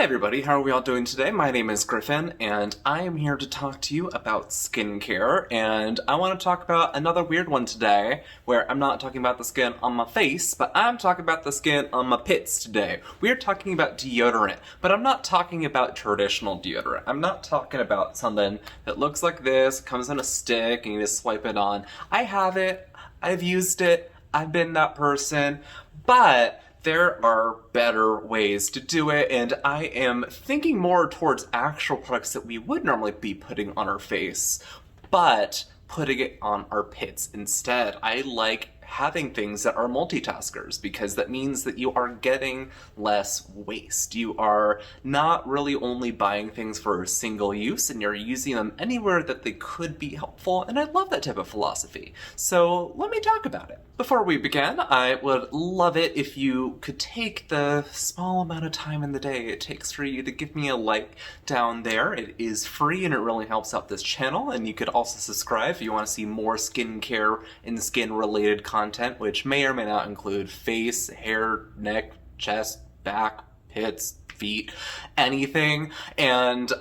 Hi everybody, how are we all doing today? My name is Griffin, and I am here to talk to you about skincare, and I want to talk about another weird one today, where I'm not talking about the skin on my face, but I'm talking about the skin on my pits today. We're talking about deodorant, but I'm not talking about traditional deodorant. I'm not talking about something that looks like this, comes in a stick, and you just swipe it on. I have it, I've used it, I've been that person, but there are better ways to do it, and I am thinking more towards actual products that we would normally be putting on our face, but putting it on our pits instead. I like having things that are multitaskers because that means that you are getting less waste. You are not really only buying things for single use, and you're using them anywhere that they could be helpful, and I love that type of philosophy. So let me talk about it. Before we begin, I would love it if you could take the small amount of time in the day it takes for you to give me a like down there. It is free and it really helps out this channel, and you could also subscribe if you want to see more skincare and skin-related content, which may or may not include face, hair, neck, chest, back, pits, feet, anything. And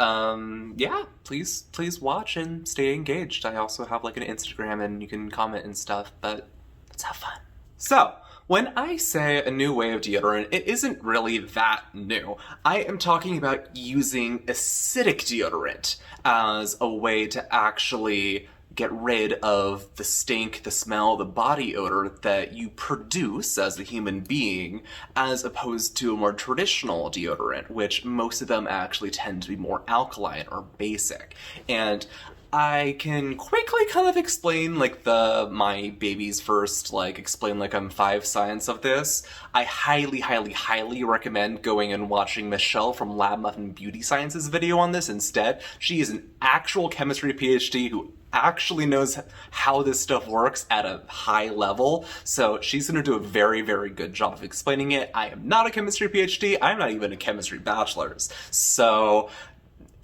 yeah, please watch and stay engaged. I also have like an Instagram and you can comment and stuff, but let's have fun. So, when I say a new way of deodorant, it isn't really that new. I am talking about using acidic deodorant as a way to actually get rid of the stink, the smell, the body odor that you produce as a human being, as opposed to a more traditional deodorant, which most of them actually tend to be more alkaline or basic. And I can quickly kind of explain like my baby's first explain like I'm 5 science of this. I highly recommend going and watching Michelle from Lab Muffin Beauty Science's video on this instead. She is an actual chemistry PhD who actually knows how this stuff works at a high level, so she's going to do a very good job of explaining it. I am not a chemistry PhD, I'm not even a chemistry bachelor's, so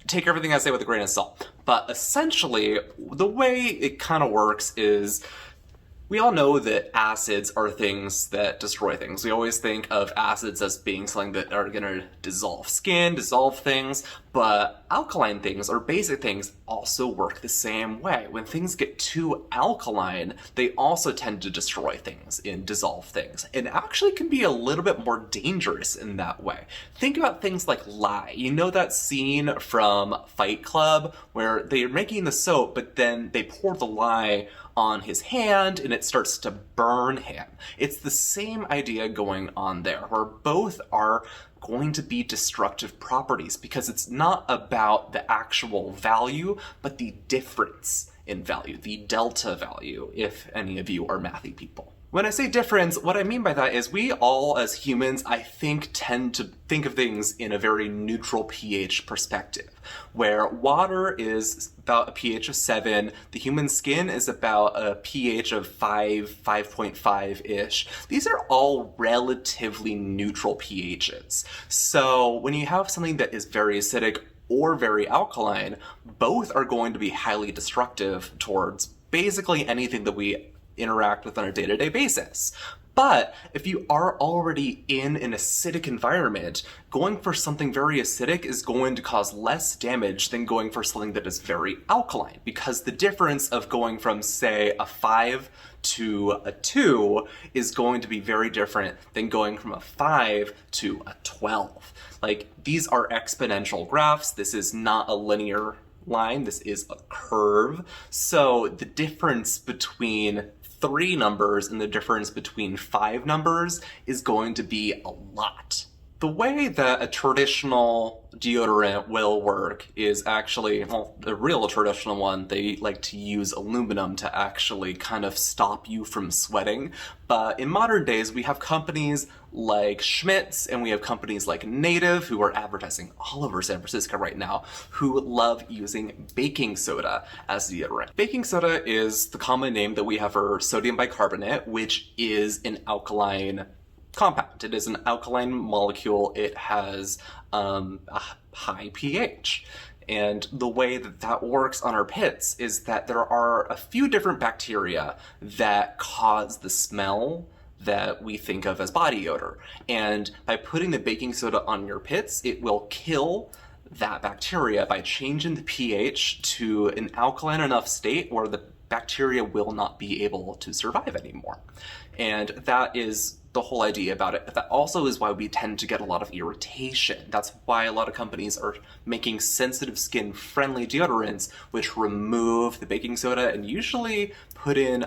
take everything I say with a grain of salt. But essentially, the way it kind of works is, we all know that acids are things that destroy things. We always think of acids as being something that are gonna dissolve skin, dissolve things, but alkaline things or basic things also work the same way. When things get too alkaline, they also tend to destroy things and dissolve things. It actually can be a little bit more dangerous in that way. Think about things like lye. You know that scene from Fight Club where they're making the soap, but then they pour the lye on his hand and it starts to burn him. It's the same idea going on there, where both are going to be destructive properties because it's not about the actual value, but the difference in value, the delta value, if any of you are mathy people. When I say difference, what I mean by that is we all, as humans, I think, tend to think of things in a very neutral pH perspective, where water is about a pH of 7, the human skin is about a pH of 5.5-ish. These are all relatively neutral pHs. So when you have something that is very acidic or very alkaline, both are going to be highly destructive towards basically anything that we interact with on a day-to-day basis. But if you are already in an acidic environment, going for something very acidic is going to cause less damage than going for something that is very alkaline, because the difference of going from, say, a 5 to a 2 is going to be very different than going from a 5 to a 12. Like, these are exponential graphs. This is not a linear line. This is a curve. So the difference between 3 numbers and the difference between 5 numbers is going to be a lot. The way that a traditional deodorant will work is actually, well, the real traditional one, they like to use aluminum to actually kind of stop you from sweating. But in modern days, we have companies like Schmidt's and we have companies like Native, who are advertising all over San Francisco right now, who love using baking soda as deodorant. Baking soda is the common name that we have for sodium bicarbonate, which is an alkaline compound. It is an alkaline molecule. It has a high pH. And the way that that works on our pits is that there are a few different bacteria that cause the smell that we think of as body odor. And by putting the baking soda on your pits, it will kill that bacteria by changing the pH to an alkaline enough state where the bacteria will not be able to survive anymore. And that is the whole idea about it. But that also is why we tend to get a lot of irritation. That's why a lot of companies are making sensitive skin friendly deodorants, which remove the baking soda and usually put in,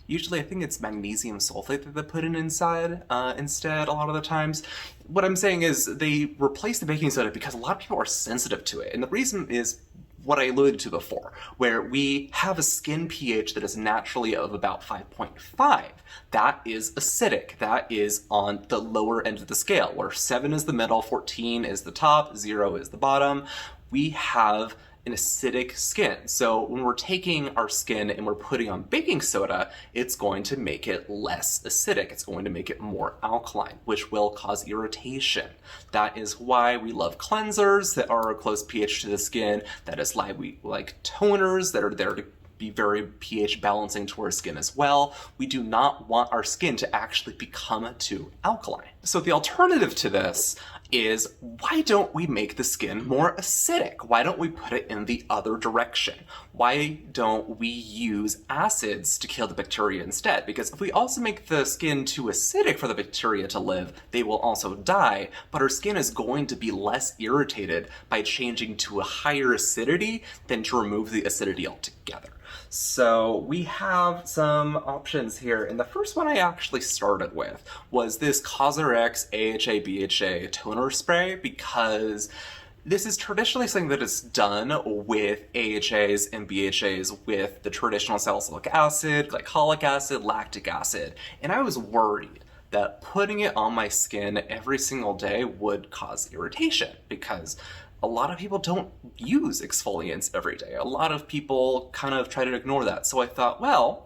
usually I think it's magnesium sulfate that they put in inside instead a lot of the times. What I'm saying is they replace the baking soda because a lot of people are sensitive to it. And the reason is what I alluded to before, where we have a skin pH that is naturally of about 5.5. That is acidic. That is on the lower end of the scale, where 7 is the middle, 14 is the top, 0 is the bottom. We have an acidic skin. So when we're taking our skin and we're putting on baking soda, it's going to make it less acidic. It's going to make it more alkaline, which will cause irritation. That is why we love cleansers that are a close pH to the skin. That is why we like toners that are there to be very pH balancing to our skin as well. We do not want our skin to actually become too alkaline. So the alternative to this is, why don't we make the skin more acidic? Why don't we put it in the other direction? Why don't we use acids to kill the bacteria instead? Because if we also make the skin too acidic for the bacteria to live, they will also die, but our skin is going to be less irritated by changing to a higher acidity than to remove the acidity altogether. So we have some options here, and the first one I actually started with was this Cosrx AHA BHA toner spray, because this is traditionally something that is done with AHAs and BHAs with the traditional salicylic acid, glycolic acid, lactic acid, and I was worried that putting it on my skin every single day would cause irritation, because a lot of people don't use exfoliants every day. A lot of people kind of try to ignore that. So I thought, well,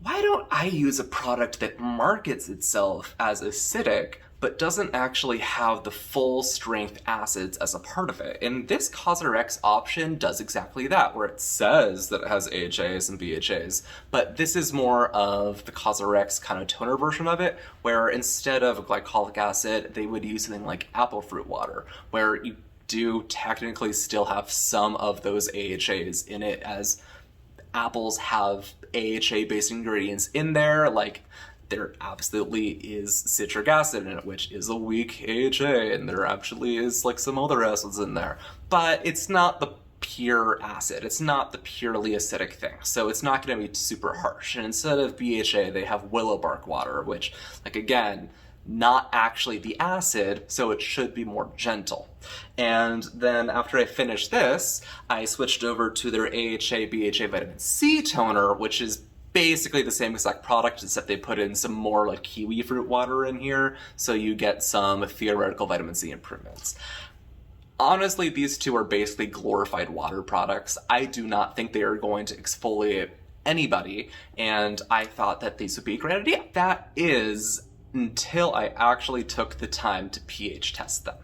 why don't I use a product that markets itself as acidic, but doesn't actually have the full strength acids as a part of it? And this Cosrx option does exactly that, where it says that it has AHAs and BHAs, but this is more of the Cosrx kind of toner version of it, where instead of glycolic acid, they would use something like apple fruit water, where you do technically still have some of those AHAs in it, as apples have AHA-based ingredients in there, like there absolutely is citric acid in it, which is a weak AHA, and there actually is like some other acids in there. But it's not the pure acid. It's not the purely acidic thing. So it's not going to be super harsh. And instead of BHA, they have willow bark water, which, like, again, not actually the acid, so it should be more gentle. And then after I finished this, I switched over to their AHA BHA Vitamin C Toner, which is basically the same exact product, except they put in some more like kiwi fruit water in here, so you get some theoretical vitamin C improvements. Honestly, these two are basically glorified water products. I do not think they are going to exfoliate anybody, and I thought that these would be a great idea. That is, until I actually took the time to pH test them.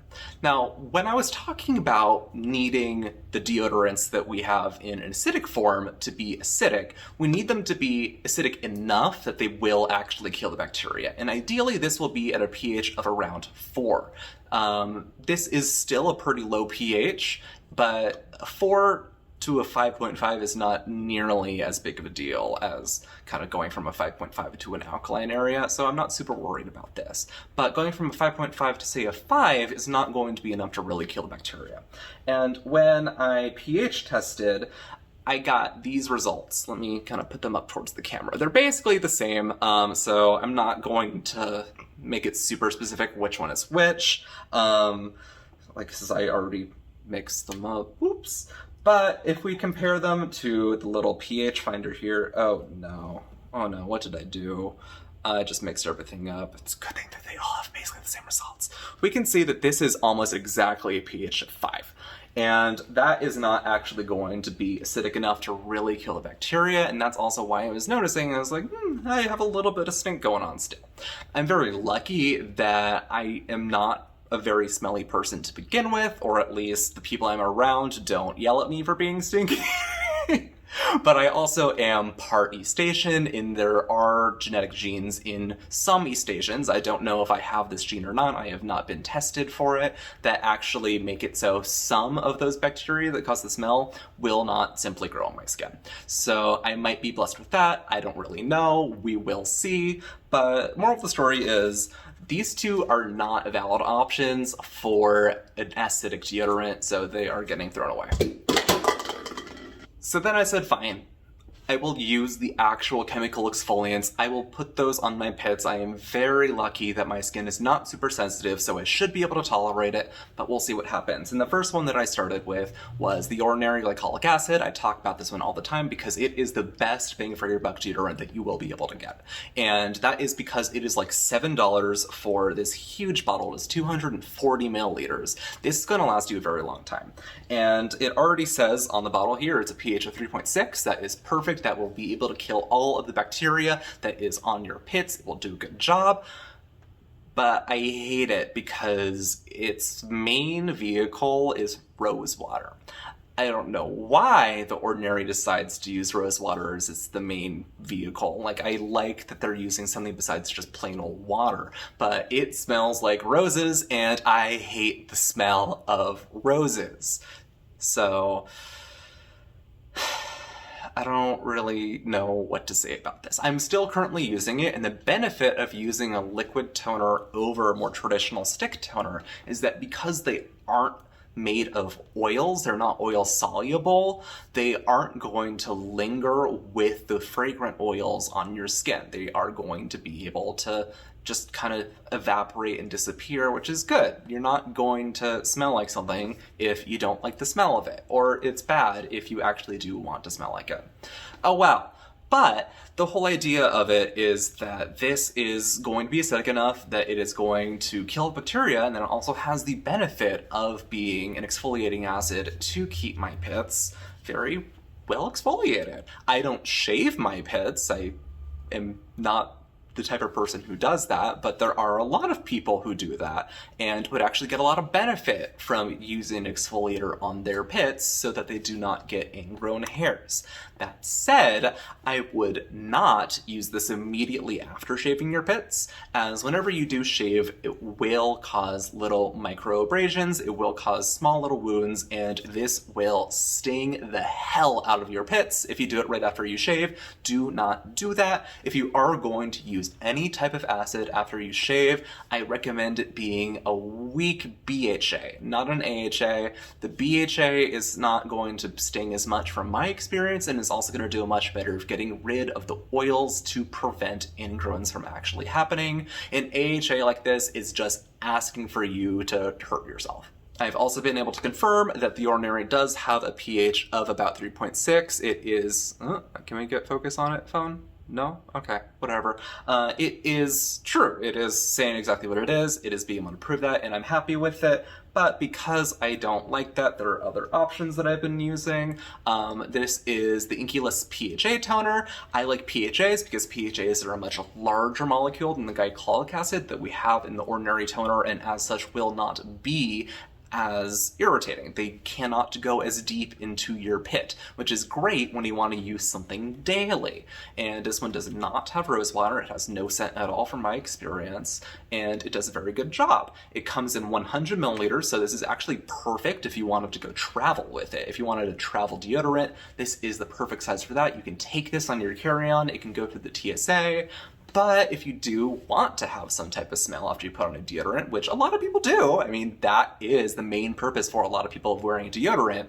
Now, when I was talking about needing the deodorants that we have in an acidic form to be acidic, we need them to be acidic enough that they will actually kill the bacteria. And ideally, this will be at a pH of around 4. This is still a pretty low pH, but 4 to a 5.5 is not nearly as big of a deal as kind of going from a 5.5 to an alkaline area, so I'm not super worried about this. But going from a 5.5 to, say, a 5 is not going to be enough to really kill the bacteria. And when I pH tested, I got these results. Let me kind of put them up towards the camera. They're basically the same, so I'm not going to make it super specific which one is which, since I already mixed them up. Whoops. But if we compare them to the little pH finder here, oh no, what did I do? I just mixed everything up. It's a good thing that they all have basically the same results. We can see that this is almost exactly a pH of 5. And that is not actually going to be acidic enough to really kill the bacteria, and that's also why I was noticing, I was like, I have a little bit of stink going on still. I'm very lucky that I am not a very smelly person to begin with, or at least the people I'm around don't yell at me for being stinky. But I also am part East Asian, and there are genetic genes in some East Asians, I don't know if I have this gene or not, I have not been tested for it, that actually make it so some of those bacteria that cause the smell will not simply grow on my skin. So I might be blessed with that, I don't really know, we will see, but moral of the story is, these two are not valid options for an acidic deodorant, so they are getting thrown away. So then I said, fine, I will use the actual chemical exfoliants. I will put those on my pits. I am very lucky that my skin is not super sensitive, so I should be able to tolerate it, but we'll see what happens. And the first one that I started with was the ordinary glycolic acid. I talk about this one all the time because it is the best bang for your buck deodorant that you will be able to get. And that is because it is like $7 for this huge bottle. It's 240 milliliters. This is gonna last you a very long time. And it already says on the bottle here, it's a pH of 3.6. That is perfect. That will be able to kill all of the bacteria that is on your pits. It will do a good job. But I hate it because its main vehicle is rose water. I don't know why The Ordinary decides to use rose water as its the main vehicle. Like, I like that they're using something besides just plain old water, but it smells like roses, and I hate the smell of roses. So I don't really know what to say about this. I'm still currently using it, and the benefit of using a liquid toner over a more traditional stick toner is that because they aren't made of oils, they're not oil soluble, they aren't going to linger with the fragrant oils on your skin. They are going to be able to just kind of evaporate and disappear, which is good. You're not going to smell like something if you don't like the smell of it, or it's bad if you actually do want to smell like it. Oh wow. But the whole idea of it is that this is going to be acidic enough that it is going to kill bacteria, and then it also has the benefit of being an exfoliating acid to keep my pits very well exfoliated. I don't shave my pits. I am not the type of person who does that, but there are a lot of people who do that and would actually get a lot of benefit from using exfoliator on their pits so that they do not get ingrown hairs. That said, I would not use this immediately after shaving your pits, as whenever you do shave, it will cause little micro abrasions, it will cause small little wounds, and this will sting the hell out of your pits if you do it right after you shave. Do not do that. If you are going to use any type of acid after you shave, I recommend it being a weak BHA, not an AHA. The BHA is not going to sting as much from my experience, and is also going to do a much better of getting rid of the oils to prevent ingrowns from actually happening. An AHA like this is just asking for you to hurt yourself. I've also been able to confirm that The Ordinary does have a pH of about 3.6. It is, can we get focus on it, phone? No? Okay, whatever. It is true. It is saying exactly what it is. It is being able to prove that, and I'm happy with it. But because I don't like that, there are other options that I've been using. This is the Inculus Pha Toner. I like PHAs because PHAs are a much larger molecule than the glycolic acid that we have in the Ordinary toner, and as such will not be as irritating. They cannot go as deep into your pit, which is great when you want to use something daily. And this one does not have rose water. It has no scent at all from my experience, and it does a very good job. It comes in 100 milliliters, so this is actually perfect if you wanted to go travel with it. If you wanted a travel deodorant, this is the perfect size for that. You can take this on your carry-on. It can go through the TSA. But if you do want to have some type of smell after you put on a deodorant, which a lot of people do, I mean, that is the main purpose for a lot of people of wearing a deodorant,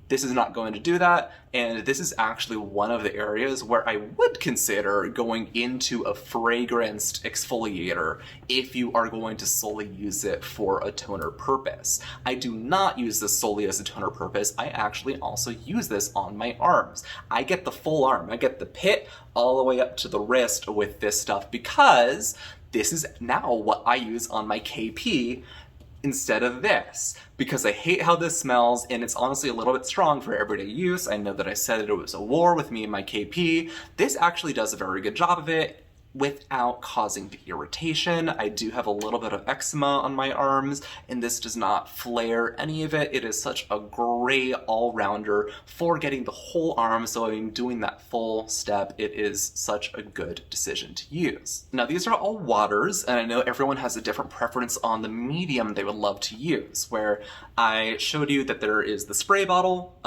this is not going to do that, and this is actually one of the areas where I would consider going into a fragranced exfoliator if you are going to solely use it for a toner purpose. I do not use this solely as a toner purpose. I actually also use this on my arms. I get the full arm. I get the pit all the way up to the wrist with this stuff because this is now what I use on my KP instead of this, because I hate how this smells, and it's honestly a little bit strong for everyday use. I know that I said it was a war with me and my KP. This actually does a very good job of it. without causing the irritation. I do have a little bit of eczema on my arms, and this does not flare any of it. It is such a great all-rounder for getting the whole arm, so I'm doing that full step. It is such a good decision to use. Now, these are all waters, and I know everyone has a different preference on the medium they would love to use, where I showed you that there is the spray bottle.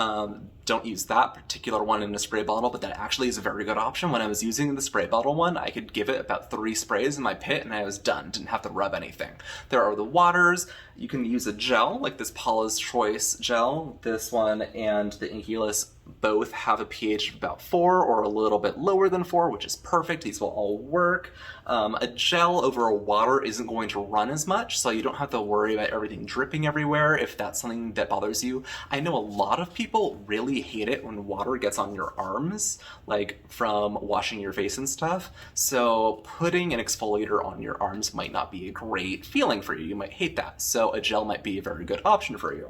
Don't use that particular one in a spray bottle, but that actually is a very good option. When I was using the spray bottle one, I could give it about 3 sprays in my pit and I was done. Didn't have to rub anything. There are the waters. You can use a gel, like this Paula's Choice gel. This one and the Inculus both have a pH of about 4 or a little bit lower than 4, which is perfect. These will all work. A gel over a water isn't going to run as much, so you don't have to worry about everything dripping everywhere if that's something that bothers you. I know a lot of people really hate it when water gets on your arms, like from washing your face and stuff. So putting an exfoliator on your arms might not be a great feeling for you. You might hate that. So a gel might be a very good option for you.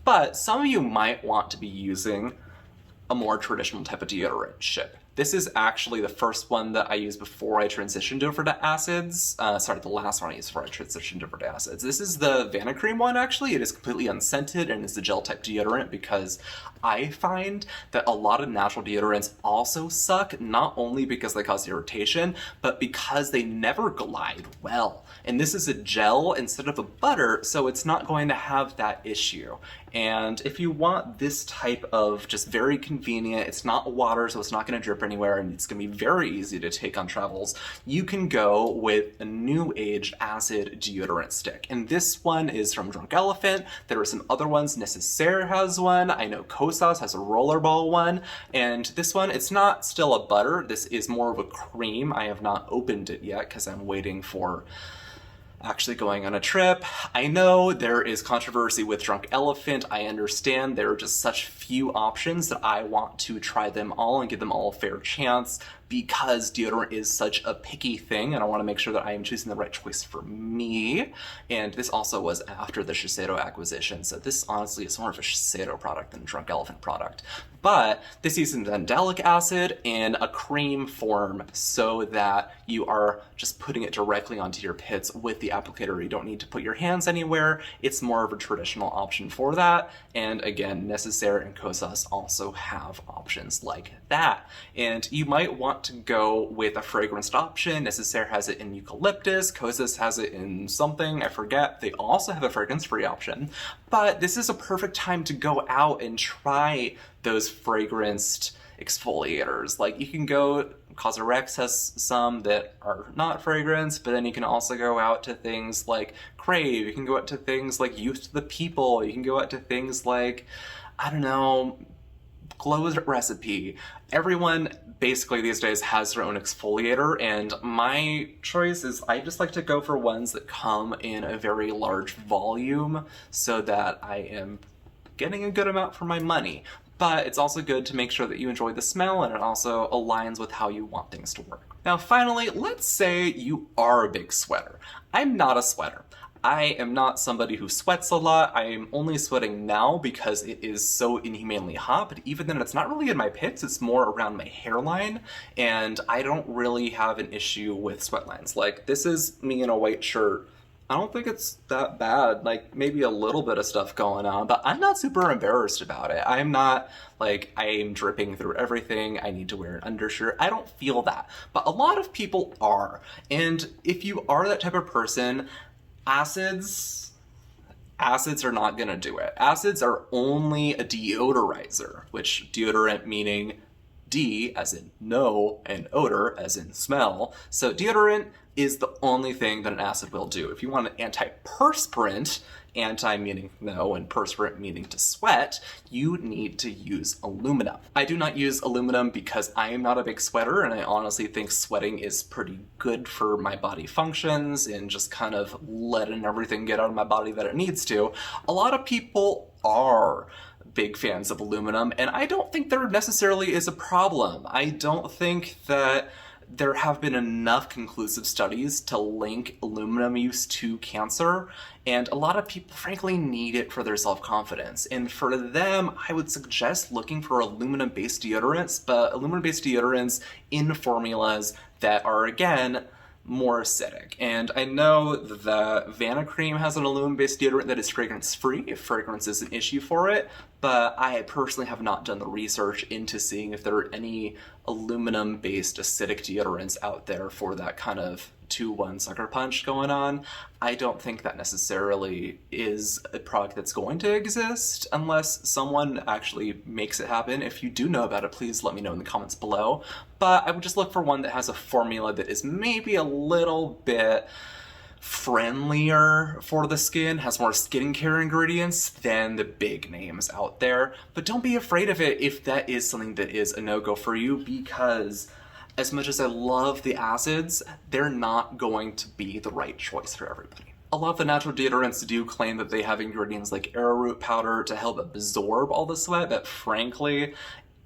But some of you might want to be using a more traditional type of deodorant ship. This is actually the first one that I used before I transitioned over to acids. Sorry, the last one I used before I transitioned over to acids. This is the Vanacream one, actually. It is completely unscented and it's a gel type deodorant because I find that a lot of natural deodorants also suck, not only because they cause irritation, but because they never glide well. And this is a gel instead of a butter, so it's not going to have that issue. And if you want this type of just very convenient, it's not water, so it's not going to drip anywhere, and it's going to be very easy to take on travels, you can go with a new age acid deodorant stick. And this one is from Drunk Elephant. There are some other ones. Necessaire has one. I know Cosrx has a rollerball one. And this one, it's not still a butter. This is more of a cream. I have not opened it yet because I'm waiting for actually going on a trip. I know there is controversy with Drunk Elephant. I understand there are just such few options that I want to try them all and give them all a fair chance because deodorant is such a picky thing and I want to make sure that I am choosing the right choice for me. And this also was after the Shiseido acquisition, so this honestly is more of a Shiseido product than a Drunk Elephant product. But this uses mandelic acid in a cream form so that you are just putting it directly onto your pits with the applicator. You don't need to put your hands anywhere. It's more of a traditional option for that. And again, Necessaire and Cosrx also have options like that. And you might want to go with a fragranced option. Necessaire has it in eucalyptus. Cosrx has it in something, I forget. They also have a fragrance-free option. But this is a perfect time to go out and try those fragranced exfoliators. Like you can go, Cosrx has some that are not fragrance, but then you can also go out to things like Crave, you can go out to things like Youth to the People, you can go out to things like, I don't know, Glow's Recipe. Everyone basically these days has their own exfoliator, and my choice is I just like to go for ones that come in a very large volume so that I am getting a good amount for my money. But it's also good to make sure that you enjoy the smell and it also aligns with how you want things to work. Now finally, let's say you are a big sweater. I'm not a sweater. I am not somebody who sweats a lot. I am only sweating now because it is so inhumanely hot, but even then it's not really in my pits, it's more around my hairline, and I don't really have an issue with sweat lines. Like, this is me in a white shirt. I don't think it's that bad, like maybe a little bit of stuff going on, but I'm not super embarrassed about it. I'm not like I am dripping through everything, I need to wear an undershirt. I don't feel that, but a lot of people are. And if you are that type of person, acids are not gonna do it. Acids are only a deodorizer, which deodorant meaning D as in no and odor as in smell. So deodorant is the only thing that an acid will do. If you want an antiperspirant, anti meaning no and perspirant meaning to sweat, you need to use aluminum. I do not use aluminum because I am not a big sweater, and I honestly think sweating is pretty good for my body functions and just kind of letting everything get out of my body that it needs to. A lot of people are big fans of aluminum, and I don't think there necessarily is a problem. I don't think that there have been enough conclusive studies to link aluminum use to cancer, and a lot of people frankly need it for their self-confidence. And for them, I would suggest looking for aluminum-based deodorants, but aluminum-based deodorants in formulas that are, again, more acidic. And I know the Vana Cream has an aluminum-based deodorant that is fragrance-free if fragrance is an issue for it, but I personally have not done the research into seeing if there are any aluminum-based acidic deodorants out there for that kind of 2-1 sucker punch going on. I don't think that necessarily is a product that's going to exist unless someone actually makes it happen. If you do know about it, please let me know in the comments below. But I would just look for one that has a formula that is maybe a little bit friendlier for the skin, has more skincare ingredients than the big names out there. But don't be afraid of it if that is something that is a no-go for you, because as much as I love the acids, they're not going to be the right choice for everybody. A lot of the natural deodorants do claim that they have ingredients like arrowroot powder to help absorb all the sweat, but frankly,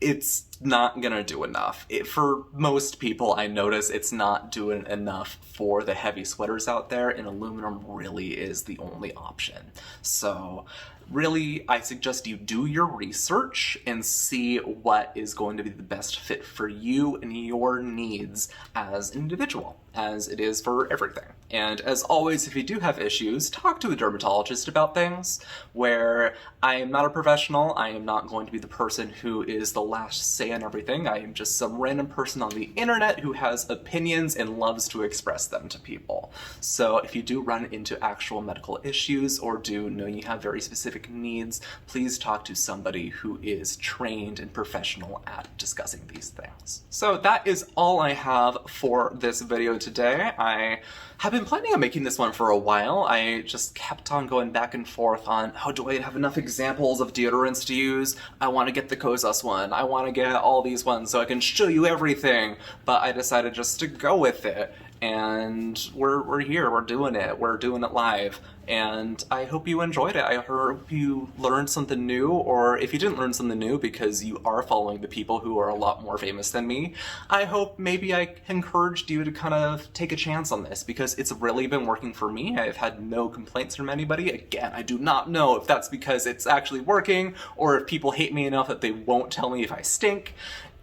it's not gonna do enough. For most people, I notice it's not doing enough for the heavy sweaters out there, and aluminum really is the only option. So really, I suggest you do your research and see what is going to be the best fit for you and your needs as an individual, as it is for everything. And as always, if you do have issues, talk to a dermatologist about things. Where I am not a professional, I am not going to be the person who is the last say on everything. I am just some random person on the internet who has opinions and loves to express them to people. So if you do run into actual medical issues or do know you have very specific needs, please talk to somebody who is trained and professional at discussing these things. So that is all I have for this video today. I have been planning on making this one for a while. I just kept on going back and forth on, oh, do I have enough examples of deodorants to use? I want to get the Cosrx one. I want to get all these ones so I can show you everything. But I decided just to go with it. And we're here, we're doing it live, and I hope you enjoyed it. I hope you learned something new, or if you didn't learn something new because you are following the people who are a lot more famous than me, I hope maybe I encouraged you to kind of take a chance on this, because it's really been working for me. I've had no complaints from anybody. Again, I do not know if that's because it's actually working, or if people hate me enough that they won't tell me if I stink.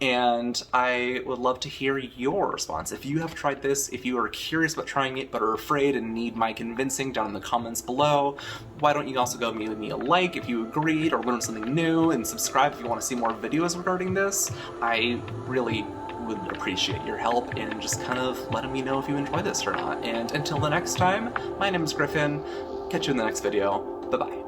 And I would love to hear your response. If you have tried this, if you are curious about trying it but are afraid and need my convincing, down in the comments below. Why don't you also go give me a like if you agreed or learned something new, and subscribe if you want to see more videos regarding this. I really would appreciate your help in just kind of letting me know if you enjoy this or not. And until the next time, my name is Griffin. Catch you in the next video. Bye-bye.